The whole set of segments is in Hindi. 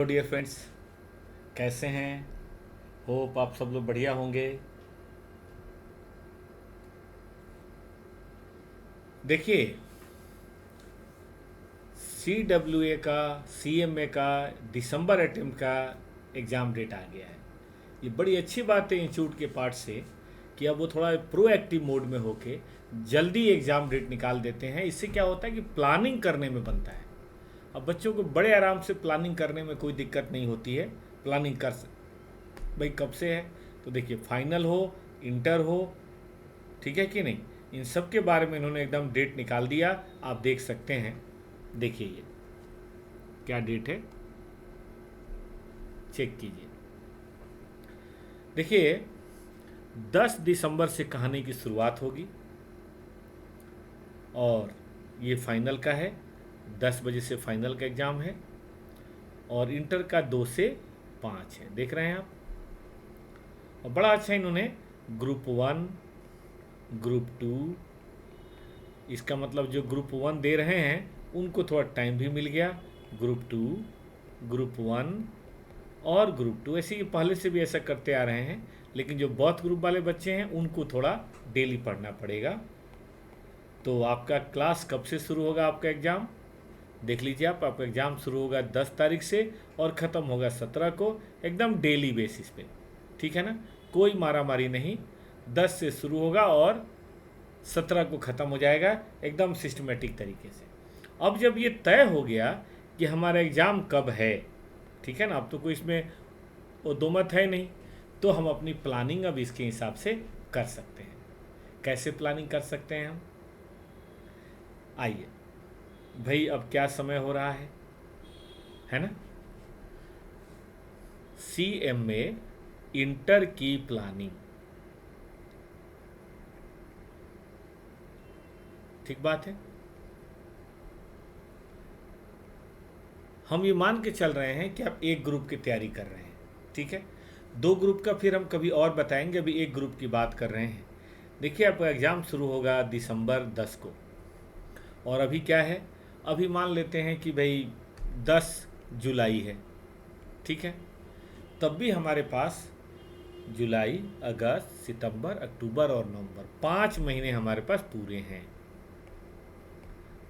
हेलो डियर फ्रेंड्स, कैसे हैं? होप आप सब लोग बढ़िया होंगे। देखिए, CWA का, CMA का दिसंबर अटेम्प्ट का एग्ज़ाम डेट आ गया है। ये बड़ी अच्छी बात है इंस्टीट्यूट के पार्ट से कि अब वो थोड़ा प्रोएक्टिव मोड में होके जल्दी एग्ज़ाम डेट निकाल देते हैं। इससे क्या होता है कि प्लानिंग करने में बनता है। अब बच्चों को बड़े आराम से प्लानिंग करने में कोई दिक्कत नहीं होती है। प्लानिंग कर भाई कब से है? तो देखिए, फाइनल हो, इंटर हो, ठीक है कि नहीं, इन सब के बारे में इन्होंने एकदम डेट निकाल दिया। आप देख सकते हैं, देखिए ये क्या डेट है, चेक कीजिए। देखिए, 10 दिसंबर से कहानी की शुरुआत होगी और ये फाइनल का है। 10 बजे से फाइनल का एग्ज़ाम है और इंटर का 2 से 5 है। देख रहे हैं आप? और बड़ा अच्छा इन्होंने ग्रुप 1, ग्रुप 2, इसका मतलब जो ग्रुप 1 दे रहे हैं उनको थोड़ा टाइम भी मिल गया। ग्रुप 2, ग्रुप 1 और ग्रुप 2 ऐसे ही पहले से भी ऐसा करते आ रहे हैं, लेकिन जो बौथ ग्रुप वाले बच्चे हैं उनको थोड़ा डेली पढ़ना पड़ेगा। तो आपका क्लास कब से शुरू होगा? आपका एग्ज़ाम देख लीजिए आप। आपका एग्ज़ाम शुरू होगा 10 तारीख से और ख़त्म होगा 17 को, एकदम डेली बेसिस पे। ठीक है ना? कोई मारा मारी नहीं। 10 से शुरू होगा और 17 को ख़त्म हो जाएगा, एकदम सिस्टमेटिक तरीके से। अब जब ये तय हो गया कि हमारा एग्ज़ाम कब है, ठीक है ना, अब तो कोई इसमें वो दो मत है नहीं, तो हम अपनी प्लानिंग अब इसके हिसाब से कर सकते हैं। कैसे प्लानिंग कर सकते हैं हम? आइए भाई, अब क्या समय हो रहा है ना? CMA इंटर की प्लानिंग, ठीक बात है। हम ये मान के चल रहे हैं कि आप एक ग्रुप की तैयारी कर रहे हैं, ठीक है। दो ग्रुप का फिर हम कभी और बताएंगे, अभी एक ग्रुप की बात कर रहे हैं। देखिए, आपका एग्ज़ाम शुरू होगा दिसंबर 10 को और अभी क्या है? अभी मान लेते हैं कि भाई 10 जुलाई है, ठीक है। तब भी हमारे पास जुलाई, अगस्त, सितंबर, अक्टूबर और नवंबर 5 महीने हमारे पास पूरे हैं,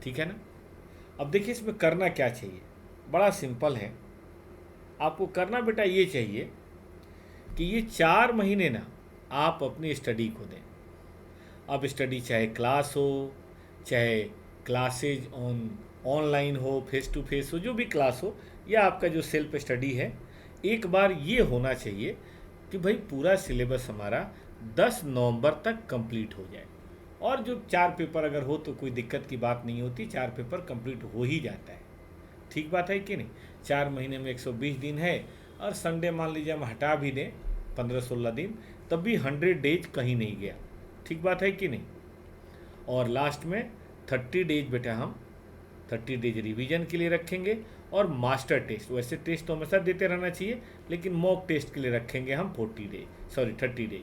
ठीक है ना। अब देखिए, इसमें करना क्या चाहिए? बड़ा सिंपल है। आपको करना बेटा ये चाहिए कि ये 4 महीने ना आप अपनी स्टडी को दें। अब स्टडी चाहे क्लास हो, चाहे क्लासेज ऑनलाइन हो, फेस टू फेस हो, जो भी क्लास हो, या आपका जो सेल्फ स्टडी है, एक बार ये होना चाहिए कि भाई पूरा सिलेबस हमारा 10 नवंबर तक कंप्लीट हो जाए। और जो 4 पेपर अगर हो तो कोई दिक्कत की बात नहीं होती, 4 पेपर कंप्लीट हो ही जाता है। ठीक बात है कि नहीं? 4 महीने में 120 दिन है और संडे मान लीजिए हम हटा भी दें, 15-16 दिन, तब भी 100 डेज कहीं नहीं गया। ठीक बात है कि नहीं? और लास्ट में 30 डेज बेटा हम 30 डेज रिवीजन के लिए रखेंगे और मास्टर टेस्ट, वैसे टेस्ट तो हमेशा देते रहना चाहिए, लेकिन मॉक टेस्ट के लिए रखेंगे हम 30 डेज।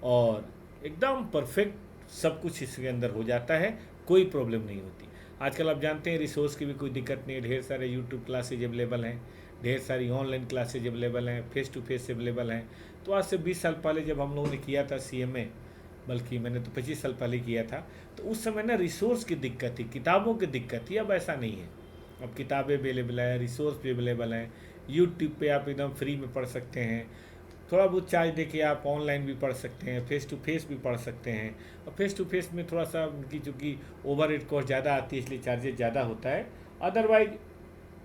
और एकदम परफेक्ट सब कुछ इसके अंदर हो जाता है, कोई प्रॉब्लम नहीं होती। आजकल आप जानते हैं रिसोर्स की भी कोई दिक्कत नहीं है, ढेर सारे यूट्यूब क्लासेज अवेलेबल हैं, ढेर सारी ऑनलाइन क्लासेज अवेलेबल हैं, फेस टू फेस अवेलेबल हैं। तो आज से 20 साल पहले जब हम लोगों ने किया था CMA, बल्कि मैंने तो 25 साल पहले किया था, तो उस समय ना रिसोर्स की दिक्कत थी, किताबों की दिक्कत थी। अब ऐसा नहीं है, अब किताबें अवेलेबल हैं, रिसोर्स भी अवेलेबल हैं। यूट्यूब पे आप एकदम फ्री में पढ़ सकते हैं। थोड़ा बहुत चार्ज देके आप ऑनलाइन भी पढ़ सकते हैं, फेस टू फेस भी पढ़ सकते हैं। और फेस टू फेस में थोड़ा सा उनकी चूँकि ओवर हेड कॉस्ट ज़्यादा आती है, इसलिए चार्जेस ज़्यादा होता है। अदरवाइज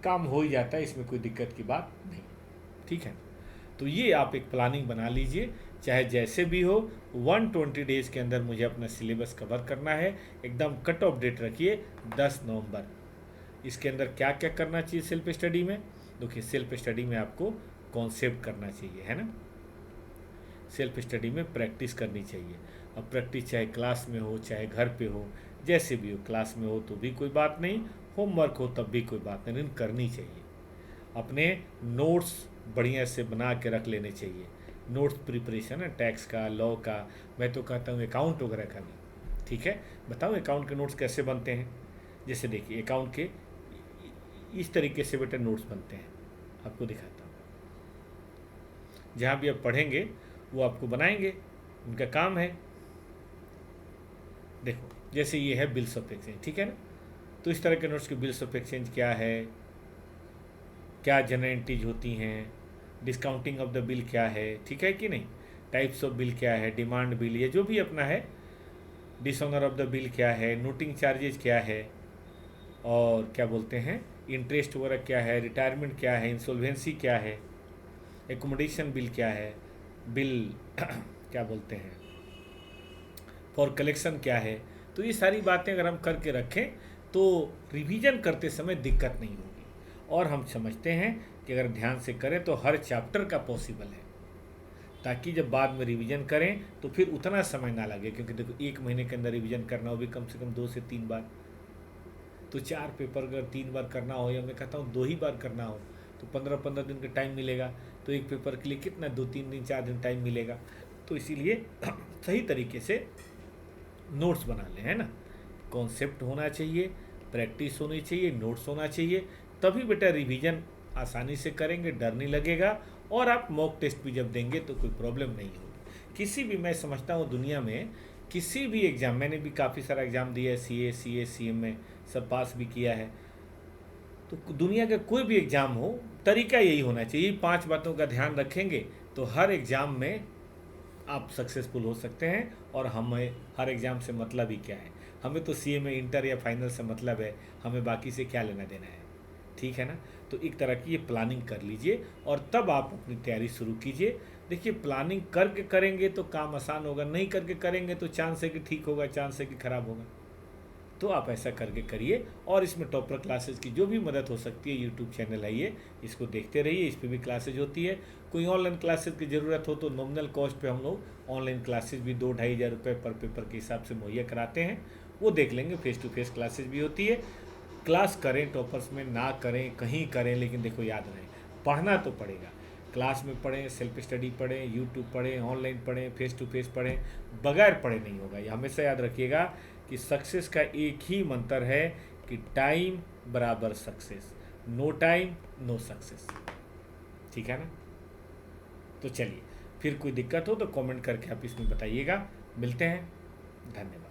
काम हो ही जाता है, इसमें कोई दिक्कत की बात नहीं, ठीक है। तो ये आप एक प्लानिंग बना लीजिए, चाहे जैसे भी हो। 120 डेज के अंदर मुझे अपना सिलेबस कवर करना है, एकदम कट ऑफ डेट रखिए 10 नवंबर। इसके अंदर क्या क्या करना चाहिए सेल्फ स्टडी में? देखिए, सेल्फ स्टडी में आपको कॉन्सेप्ट करना चाहिए, है ना। सेल्फ स्टडी में प्रैक्टिस करनी चाहिए। अब प्रैक्टिस चाहे क्लास में हो, चाहे घर पे हो, जैसे भी हो। क्लास में हो तो भी कोई बात नहीं, होमवर्क हो तब भी कोई बात नहीं, लेकिन करनी चाहिए। अपने नोट्स बढ़िया से बना के रख लेने चाहिए। नोट्स प्रिपरेशन है, टैक्स का, लॉ का, मैं तो कहता हूँ अकाउंट वगैरह का भी, ठीक है। बताऊँ अकाउंट के नोट्स कैसे बनते हैं? जैसे देखिए, अकाउंट के इस तरीके से बेटा नोट्स बनते हैं। आपको दिखाता हूँ। जहाँ भी आप पढ़ेंगे वो आपको बनाएंगे, उनका काम है। देखो जैसे ये है बिल्स ऑफ एक्सचेंज, ठीक है ना। तो इस तरह के नोट्स के बिल्स ऑफ एक्सचेंज क्या है, क्या जनरल एंट्रीज होती हैं, डिस्काउंटिंग ऑफ द बिल क्या है, ठीक है कि नहीं, टाइप्स ऑफ बिल क्या है, डिमांड बिल, ये जो भी अपना है, डिसऑनर ऑफ द बिल क्या है, नोटिंग चार्जेज क्या है, और क्या बोलते हैं इंटरेस्ट वगैरह क्या है, रिटायरमेंट क्या है, इंसॉल्वेंसी क्या है, एकोमोडेशन बिल क्या है, बिल क्या बोलते हैं फॉर कलेक्शन क्या है। तो ये सारी बातें अगर हम करके रखें तो रिवीजन करते समय दिक्कत नहीं होगी, और हम समझते हैं कि अगर ध्यान से करें तो हर चैप्टर का पॉसिबल है, ताकि जब बाद में रिवीजन करें तो फिर उतना समय ना लगे। क्योंकि देखो 1 महीने के अंदर रिवीजन करना हो भी कम से कम 2 से 3 बार, तो 4 पेपर अगर 3 बार करना हो, या मैं कहता हूँ 2 ही बार करना हो, तो 15-15 दिन का टाइम मिलेगा। तो एक पेपर के लिए कितना 2-3 दिन 4 दिन टाइम मिलेगा। तो इसीलिए सही तरीके से नोट्स बना लें, है ना। कॉन्सेप्ट होना चाहिए, प्रैक्टिस होनी चाहिए, नोट्स होना चाहिए, तभी बेटा रिवीजन आसानी से करेंगे, डर नहीं लगेगा। और आप मॉक टेस्ट भी जब देंगे तो कोई प्रॉब्लम नहीं होगी। किसी भी, मैं समझता हूँ दुनिया में किसी भी एग्ज़ाम, मैंने भी काफ़ी सारा एग्ज़ाम दिया है, CA CM में सब पास भी किया है। तो दुनिया का कोई भी एग्ज़ाम हो, तरीका यही होना चाहिए, 5 बातों का ध्यान रखेंगे तो हर एग्ज़ाम में आप सक्सेसफुल हो सकते हैं। और हमें हर एग्ज़ाम से मतलब ही क्या है, हमें तो CA में इंटर या फाइनल से मतलब है, हमें बाकी से क्या लेना देना है, ठीक है ना। तो एक तरह की ये प्लानिंग कर लीजिए और तब आप अपनी तैयारी शुरू कीजिए। देखिए प्लानिंग करके करेंगे तो काम आसान होगा, नहीं करके करेंगे तो चांस है कि ठीक होगा, चांस है कि ख़राब होगा। तो आप ऐसा करके करिए। और इसमें टॉपर क्लासेस की जो भी मदद हो सकती है, यूट्यूब चैनल है ये, इसको देखते रहिए, इस पर भी क्लासेज होती है। कोई ऑनलाइन क्लासेस की ज़रूरत हो तो नॉमिनल कॉस्ट पे हम लोग ऑनलाइन क्लासेस भी 2-2.5 हज़ार रुपये पर पेपर के हिसाब से मुहैया कराते हैं, वो देख लेंगे। फेस टू फेस क्लासेज भी होती है। क्लास करें, टॉपर्स में ना करें, कहीं करें, लेकिन देखो याद रहे पढ़ना तो पड़ेगा। क्लास में पढ़ें, सेल्फ स्टडी पढ़ें, यूट्यूब पढ़ें, ऑनलाइन पढ़ें, फेस टू फेस पढ़ें, बगैर पढ़े नहीं होगा। ये हमेशा याद रखिएगा कि सक्सेस का एक ही मंत्र है कि टाइम बराबर success, no time no success, ठीक है ना। तो चलिए, फिर कोई दिक्कत हो तो कमेंट करके आप इसमें बताइएगा। मिलते हैं, धन्यवाद।